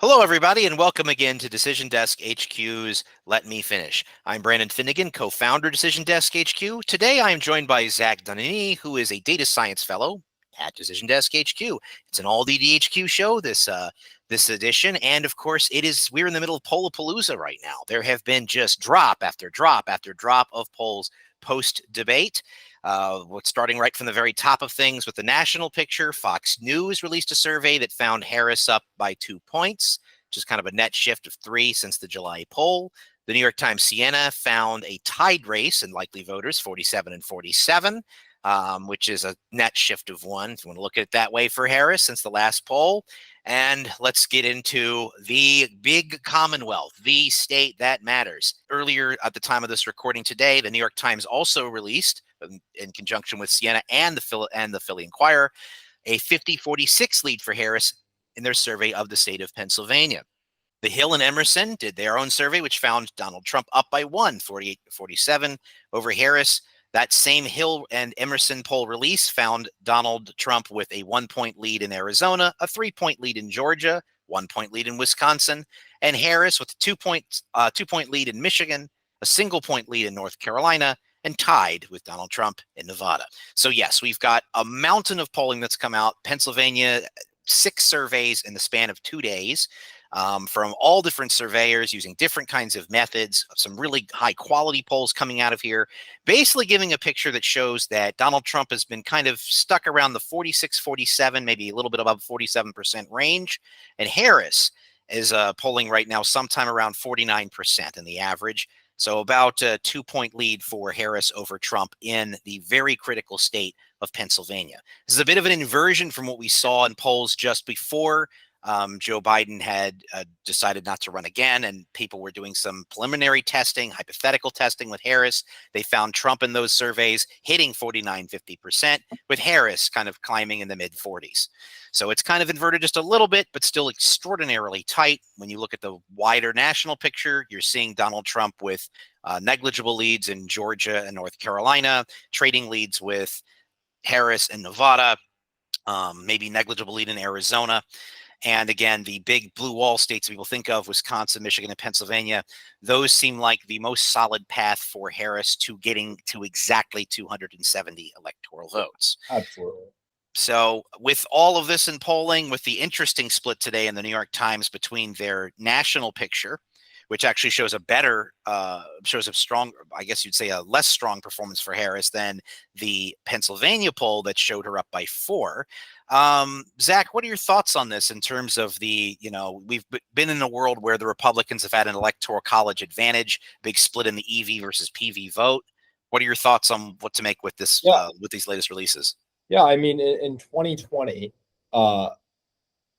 Hello, everybody, and welcome again to Decision Desk HQ's Let Me Finish. I'm Brandon Finnegan, co-founder of Decision Desk HQ. Today, I am joined by Zach Dunany, who is a data science fellow at Decision Desk HQ. It's an all DDHQ show this edition, and of course, we're in the middle of Poll-A-Palooza right now. There have been just drop after drop after drop of polls post-debate. What's starting right from the very top of things with the national picture, Fox News released a survey that found Harris up by 2 points, which is kind of a net shift of 3 since the July poll. The New York Times Siena found a tied race in likely voters, 47 and 47, which is a net shift of 1, if you want to look at it that way, for Harris since the last poll. And let's get into the big Commonwealth, the state that matters. Earlier at the time of this recording today, the New York Times also released, in conjunction with Siena and the Philly Inquirer, a 50-46 lead for Harris in their survey of the state of Pennsylvania. The Hill and Emerson did their own survey, which found Donald Trump up by 1, 48-47 over Harris. That same Hill and Emerson poll release found Donald Trump with a 1-point lead in Arizona, a 3-point lead in Georgia, 1-point lead in Wisconsin, and Harris with a 2-point lead in Michigan, a 1-point lead in North Carolina, and tied with Donald Trump in Nevada. So yes, we've got a mountain of polling that's come out. Pennsylvania, 6 surveys in the span of 2 days. From all different surveyors using different kinds of methods, some really high quality polls coming out of here, basically giving a picture that shows that Donald Trump has been kind of stuck around the 46, 47, maybe a little bit above 47% range. And Harris is polling right now sometime around 49% in the average. So about a 2-point lead for Harris over Trump in the very critical state of Pennsylvania. This is a bit of an inversion from what we saw in polls just before Joe Biden had decided not to run again, and people were doing some preliminary testing, hypothetical testing with Harris. They found Trump in those surveys hitting 49-50%, with Harris kind of climbing in the mid-40s. So it's kind of inverted just a little bit, but still extraordinarily tight. When you look at the wider national picture, you're seeing Donald Trump with negligible leads in Georgia and North Carolina, trading leads with Harris in Nevada, maybe negligible lead in Arizona. And again, the big blue wall states people think of, Wisconsin, Michigan, and Pennsylvania, those seem like the most solid path for Harris to getting to exactly 270 electoral votes. Absolutely. So with all of this in polling, with the interesting split today in the New York Times between their national picture, which actually shows shows a strong, I guess you'd say a less strong performance for Harris than the Pennsylvania poll that showed her up by 4. Zach, what are your thoughts on this in terms of we've been in a world where the Republicans have had an electoral college advantage, big split in the EV versus PV vote. What are your thoughts on what to make with this, with these latest releases? Yeah, I mean, in 2020,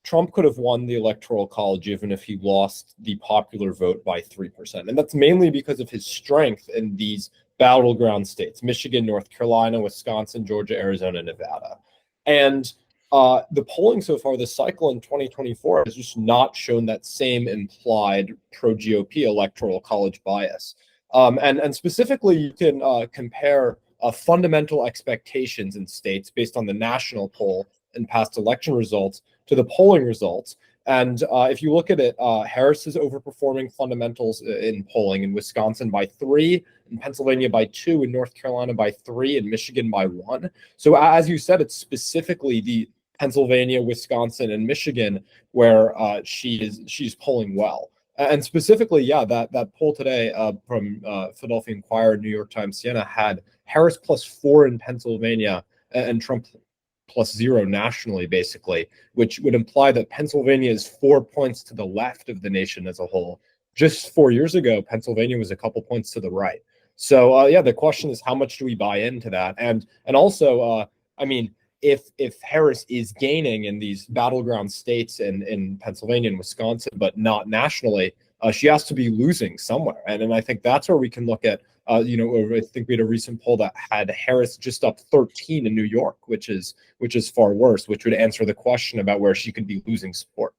Trump could have won the Electoral College even if he lost the popular vote by 3%. And that's mainly because of his strength in these battleground states: Michigan, North Carolina, Wisconsin, Georgia, Arizona, Nevada. And the polling so far this cycle in 2024 has just not shown that same implied pro-GOP Electoral College bias. And specifically, you can compare fundamental expectations in states based on the national poll and past election results to the polling results. And if you look at it, Harris is overperforming fundamentals in polling in Wisconsin by 3, in Pennsylvania by 2, in North Carolina by 3, in Michigan by 1. So as you said, it's specifically the Pennsylvania, Wisconsin, and Michigan where she's polling well. And specifically, that poll today from Philadelphia Inquirer, New York Times, Siena had Harris +4 in Pennsylvania and Trump +0 nationally, basically, which would imply that Pennsylvania is 4 points to the left of the nation as a whole. Just 4 years ago, Pennsylvania was a couple points to the right. So the question is, how much do we buy into that? And also, I mean, if Harris is gaining in these battleground states in Pennsylvania and Wisconsin, but not nationally, she has to be losing somewhere. And I think that's where we can look at, I think we had a recent poll that had Harris just up 13 in New York, which is far worse, which would answer the question about where she could be losing support.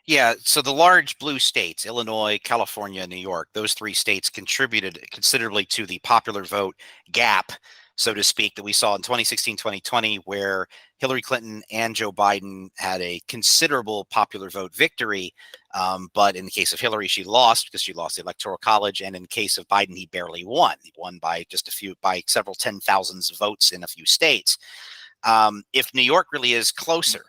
Yeah, so the large blue states, Illinois, California, New York, those 3 states contributed considerably to the popular vote gap so to speak, that we saw in 2016, 2020, where Hillary Clinton and Joe Biden had a considerable popular vote victory. But in the case of Hillary, she lost because she lost the Electoral College. And in the case of Biden, he barely won. He won by by several 10,000s of votes in a few states. If New York really is closer,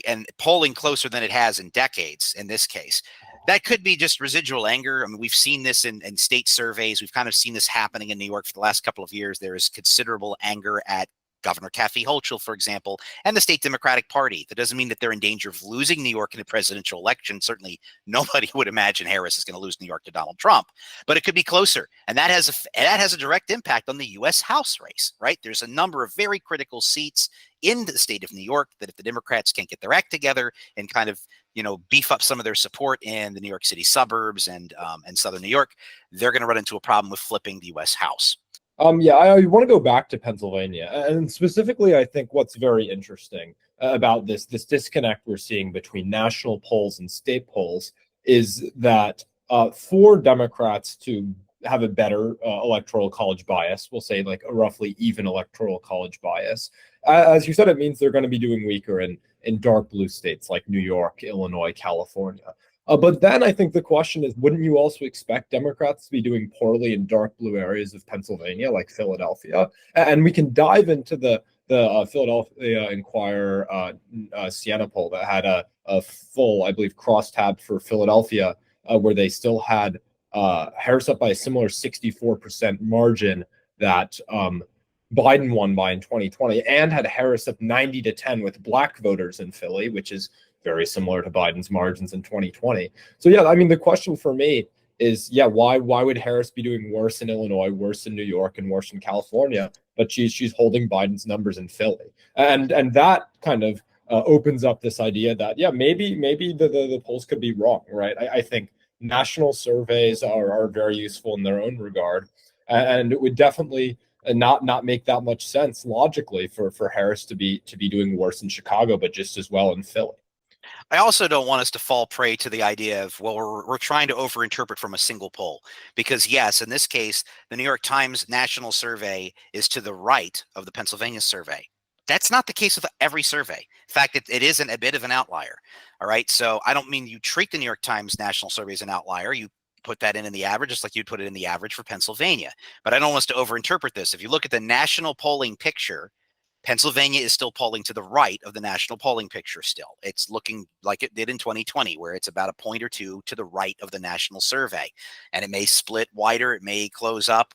and polling closer than it has in decades, in this case, that could be just residual anger. I mean, we've seen this in state surveys. We've kind of seen this happening in New York for the last couple of years. There is considerable anger at Governor Kathy Hochul, for example, and the state Democratic Party. That doesn't mean that they're in danger of losing New York in a presidential election. Certainly, nobody would imagine Harris is going to lose New York to Donald Trump, but it could be closer, and that has a direct impact on the U.S. House race. Right? There's a number of very critical seats in the state of New York that if the Democrats can't get their act together and kind of beef up some of their support in the New York City suburbs and southern New York, they're going to run into a problem with flipping the U.S. House. Yeah, I want to go back to Pennsylvania, and specifically, I think what's very interesting about this disconnect we're seeing between national polls and state polls is that for Democrats to have a better electoral college bias, we'll say like a roughly even electoral college bias, as you said, it means they're going to be doing weaker in dark blue states like New York, Illinois, California. But then I think the question is, wouldn't you also expect Democrats to be doing poorly in dark blue areas of Pennsylvania, like Philadelphia? And we can dive into the Philadelphia Inquirer Siena poll that had a full, I believe, crosstab for Philadelphia, where they still had Harris up by a similar 64% margin that Biden won by in 2020, and had Harris up 90-10 with black voters in Philly, which is very similar to Biden's margins in 2020. So yeah, I mean, the question for me is, yeah, why would Harris be doing worse in Illinois, worse in New York, and worse in California, but she's holding Biden's numbers in Philly, and that kind of opens up this idea that maybe the polls could be wrong, right? I think national surveys are very useful in their own regard, and it would definitely not make that much sense logically for Harris to be doing worse in Chicago, but just as well in Philly. I also don't want us to fall prey to the idea of, well, we're trying to overinterpret from a single poll, because yes, in this case, the New York Times national survey is to the right of the Pennsylvania survey. That's not the case with every survey. In fact, it isn't a bit of an outlier. All right. So I don't mean you treat the New York Times national survey as an outlier. You put that in the average, just like you'd put it in the average for Pennsylvania. But I don't want us to overinterpret this. If you look at the national polling picture, Pennsylvania is still polling to the right of the national polling picture still. It's looking like it did in 2020, where it's about a point or two to the right of the national survey. And it may split wider, it may close up.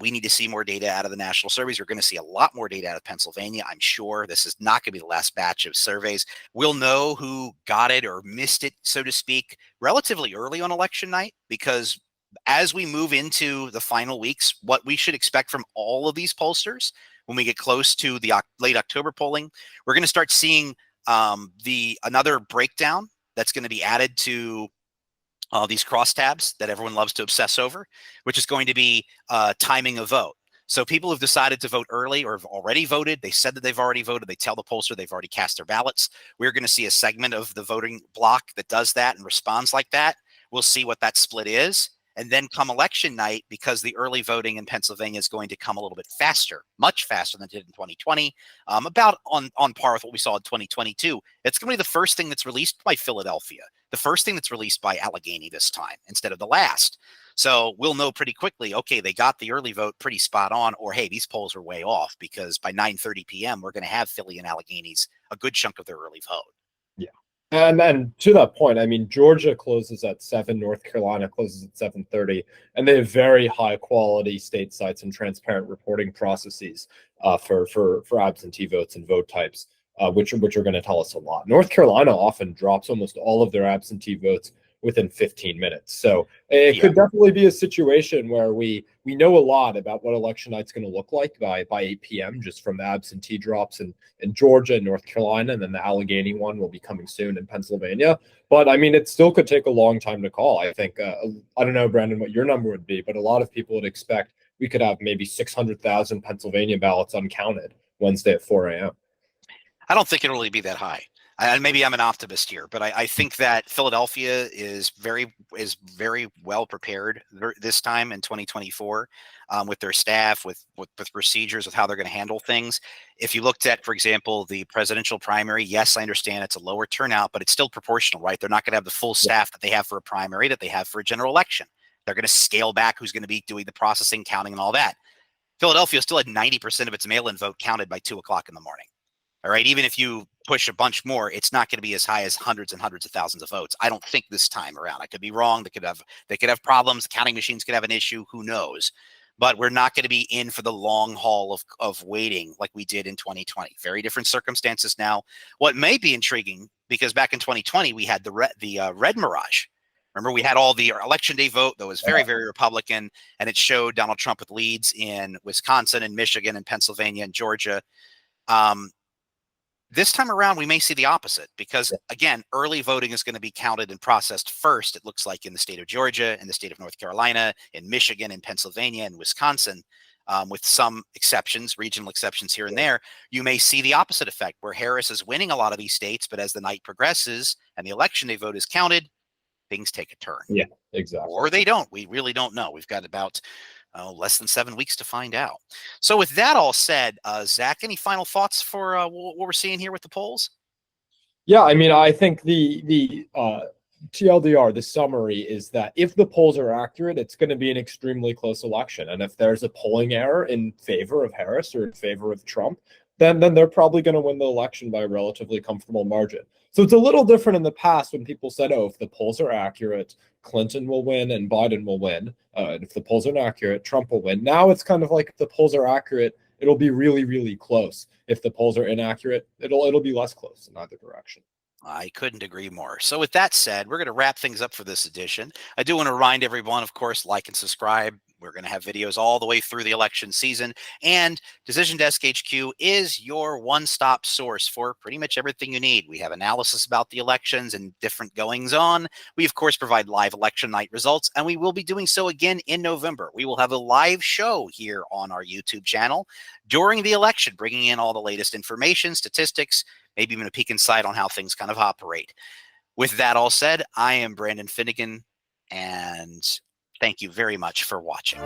We need to see more data out of the national surveys. We're going to see a lot more data out of Pennsylvania, I'm sure. This is not going to be the last batch of surveys. We'll know who got it or missed it, so to speak, relatively early on election night, because as we move into the final weeks, what we should expect from all of these pollsters when we get close to the late October polling, we're going to start seeing another breakdown that's going to be added to these crosstabs that everyone loves to obsess over, which is going to be timing a vote. So people who've decided to vote early or have already voted, they said that they've already voted, they tell the pollster they've already cast their ballots. We're going to see a segment of the voting block that does that and responds like that. We'll see what that split is. And then come election night, because the early voting in Pennsylvania is going to come a little bit faster, much faster than it did in 2020, about on par with what we saw in 2022. It's going to be the first thing that's released by Philadelphia, the first thing that's released by Allegheny this time instead of the last. So we'll know pretty quickly, okay, they got the early vote pretty spot on, or hey, these polls are way off, because by 9:30 p.m., we're going to have Philly and Alleghenies, a good chunk of their early vote. Yeah. And to that point, I mean, Georgia closes at 7, North Carolina closes at 7:30, and they have very high quality state sites and transparent reporting processes for absentee votes and vote types, which are going to tell us a lot. North Carolina often drops almost all of their absentee votes within 15 minutes. So it could definitely be a situation where we know a lot about what election night's going to look like by 8 p.m. just from the absentee drops in Georgia and North Carolina, and then the Allegheny one will be coming soon in Pennsylvania. But I mean, it still could take a long time to call. I think, I don't know, Brandon, what your number would be, but a lot of people would expect we could have maybe 600,000 Pennsylvania ballots uncounted Wednesday at 4 a.m. I don't think it'll really be that high. Maybe I'm an optimist here, but I think that Philadelphia is very well prepared this time in 2024 with their staff, with procedures, with how they're going to handle things. If you looked at, for example, the presidential primary, yes, I understand it's a lower turnout, but it's still proportional, right? They're not going to have the full staff that they have for a primary, that they have for a general election. They're going to scale back who's going to be doing the processing, counting, and all that. Philadelphia still had 90% of its mail-in vote counted by 2 o'clock in the morning. All right. Even if you push a bunch more, it's not going to be as high as hundreds and hundreds of thousands of votes. I don't think this time around. I could be wrong. They could have problems. Counting machines could have an issue. Who knows? But we're not going to be in for the long haul of waiting like we did in 2020. Very different circumstances now. What may be intriguing, because back in 2020 we had the red mirage. Remember, we had all the election day vote that was very, very Republican, and it showed Donald Trump with leads in Wisconsin and Michigan and Pennsylvania and Georgia. This time around, we may see the opposite because, again, early voting is going to be counted and processed first, it looks like, in the state of Georgia, in the state of North Carolina, in Michigan, in Pennsylvania, and Wisconsin, with some exceptions, regional exceptions here and there. You may see the opposite effect where Harris is winning a lot of these states, but as the night progresses and the election day vote is counted, things take a turn. Yeah, exactly. Or they don't. We really don't know. We've got about less than 7 weeks to find out. So with that all said, Zach, any final thoughts for what we're seeing here with the polls? Yeah, I mean, I think the TLDR, the summary is that if the polls are accurate, it's going to be an extremely close election. And if there's a polling error in favor of Harris or in favor of Trump, then they're probably going to win the election by a relatively comfortable margin. So it's a little different in the past when people said, oh, if the polls are accurate, Clinton will win and Biden will win. And if the polls are inaccurate, Trump will win. Now it's kind of like if the polls are accurate, it'll be really, really close. If the polls are inaccurate, it'll be less close in either direction. I couldn't agree more. So with that said, we're going to wrap things up for this edition. I do want to remind everyone, of course, like and subscribe. We're going to have videos all the way through the election season. And Decision Desk HQ is your one-stop source for pretty much everything you need. We have analysis about the elections and different goings on. We, of course, provide live election night results, and we will be doing so again in November. We will have a live show here on our YouTube channel during the election, bringing in all the latest information, statistics, maybe even a peek inside on how things kind of operate. With that all said, I am Brandon Finnegan, and thank you very much for watching.